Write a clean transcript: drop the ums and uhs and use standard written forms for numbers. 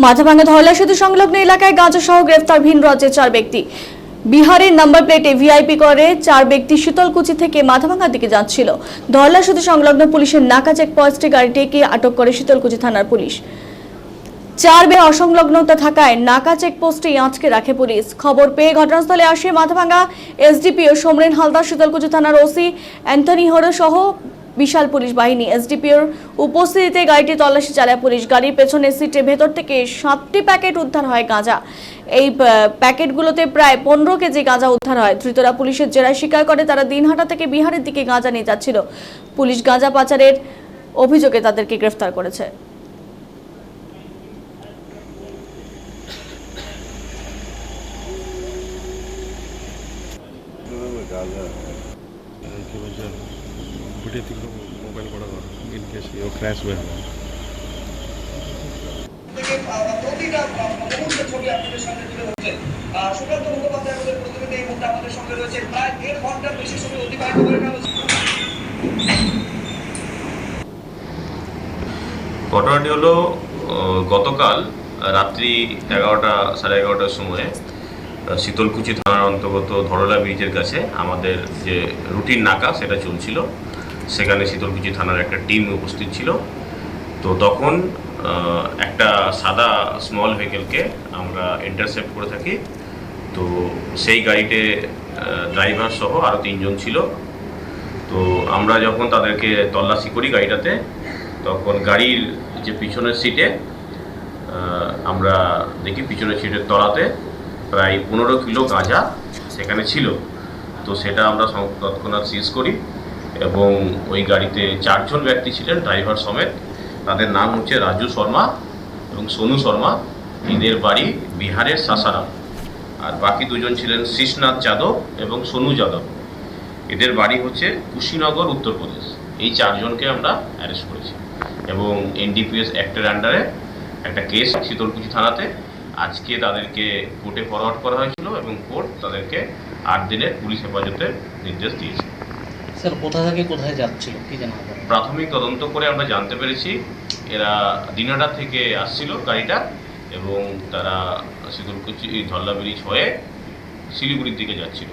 মাথাভাঙ্গা ধরলা সেতু সংলগ্ন এলাকায় গাঁজা সহ গ্রেফতার ভিন রাজ্যের 4 ব্যক্তি। বিহারের নাম্বার প্লেটে ভিআইপি করে 4 ব্যক্তি শীতলকুচি থেকে মাথাভাঙ্গার দিকে যাচ্ছিল। ধরলা সেতু সংলগ্ন পুলিশের নাকা চেকপোস্টে গাড়িটিকে আটক করে শীতলকুচি থানার পুলিশ। 4 বে অসংলগ্নতা থাকায় নাকা চেকপোস্টে আটকে রাখে পুলিশ। খবর পেয়ে ঘটনাস্থলে আসে মাথাভাঙ্গা এসডিপিও সমরেন হালদার, শীতলকুচি থানার ওসি অ্যান্থনি হরো সহ বিশাল পুলিশ বাহিনী। এসডিপিওর উপস্থিতিতে গাড়িটি তল্লাশি চালায় পুলিশ। গাড়ির পেছনের সিটের ভেতর থেকে 7টি প্যাকেট উদ্ধার হয় গাঁজা। এই প্যাকেটগুলোতে প্রায় 15 কেজি গাঁজা উদ্ধার হয়। ধৃতরা পুলিশের জেরায় স্বীকার করে তারা দিনহাটা থেকে বিহারের দিকে গাঁজা নিয়ে যাচ্ছিল। পুলিশ গাঁজা পাচারের অভিযোগে তাদেরকে গ্রেফতার করেছে। मोबाइल बड़ा इन केस ये क्रैश हुआ है। ঘটনাটি হলো গতকাল রাত্রি 11টা সাড়ে 11টার সময় শীতলকুচি থানার অন্তর্গত ধরলা ব্রিজের কাছে আমাদের যে রুটিন নাকা সেটা চলছিল। সেখানে শীতলকুচি থানার একটা টিম উপস্থিত ছিল। তো তখন একটা সাদা স্মল ভেহিকেলকে আমরা ইন্টারসেপ্ট করে থাকি। তো সেই গাড়িতে ড্রাইভার সহ আরও 3 জন ছিল। তো আমরা যখন তাদেরকে তল্লাশি করি গাড়িটাতে, তখন গাড়ির যে পিছনের সিটে আমরা দেখি পিছনের সিটের তলাতে প্রায় 15 কিলো গাঁজা সেখানে ছিল। তো সেটা আমরা তৎক্ষণাৎ সিজ করি এবং ওই গাড়িতে 4 জন ব্যক্তি ছিলেন ড্রাইভার সমেত। তাদের নাম হচ্ছে রাজু শর্মা এবং সোনু শর্মা। এদের বাড়ি বিহারের সাসারাম। আর বাকি 2 জন ছিলেন শীষনাথ যাদব এবং সোনু যাদব। এদের বাড়ি হচ্ছে কুশীনগর, উত্তরপ্রদেশ। এই 4 জনকে আমরা অ্যারেস্ট করেছি এবং এনডিপিএস অ্যাক্টের আন্ডারে একটা কেস শীতলকুচি থানাতে আজকে তাদেরকে কোর্টে ফরওয়ার্ড করা হয়েছিল এবং কোর্ট তাদেরকে 8 দিনের পুলিশ হেফাজতের নির্দেশ দিয়েছে। স্যার, কোথা থেকে কোথায় যাচ্ছিল কি জানা যায়? প্রাথমিক তদন্ত করে আমরা জানতে পেরেছি এরা দিনহাটা থেকে আসছিল গাড়িটা এবং তারা শীতলকুচি ধরলা ব্রিজ হয়ে শিলিগুড়ির দিকে যাচ্ছিল।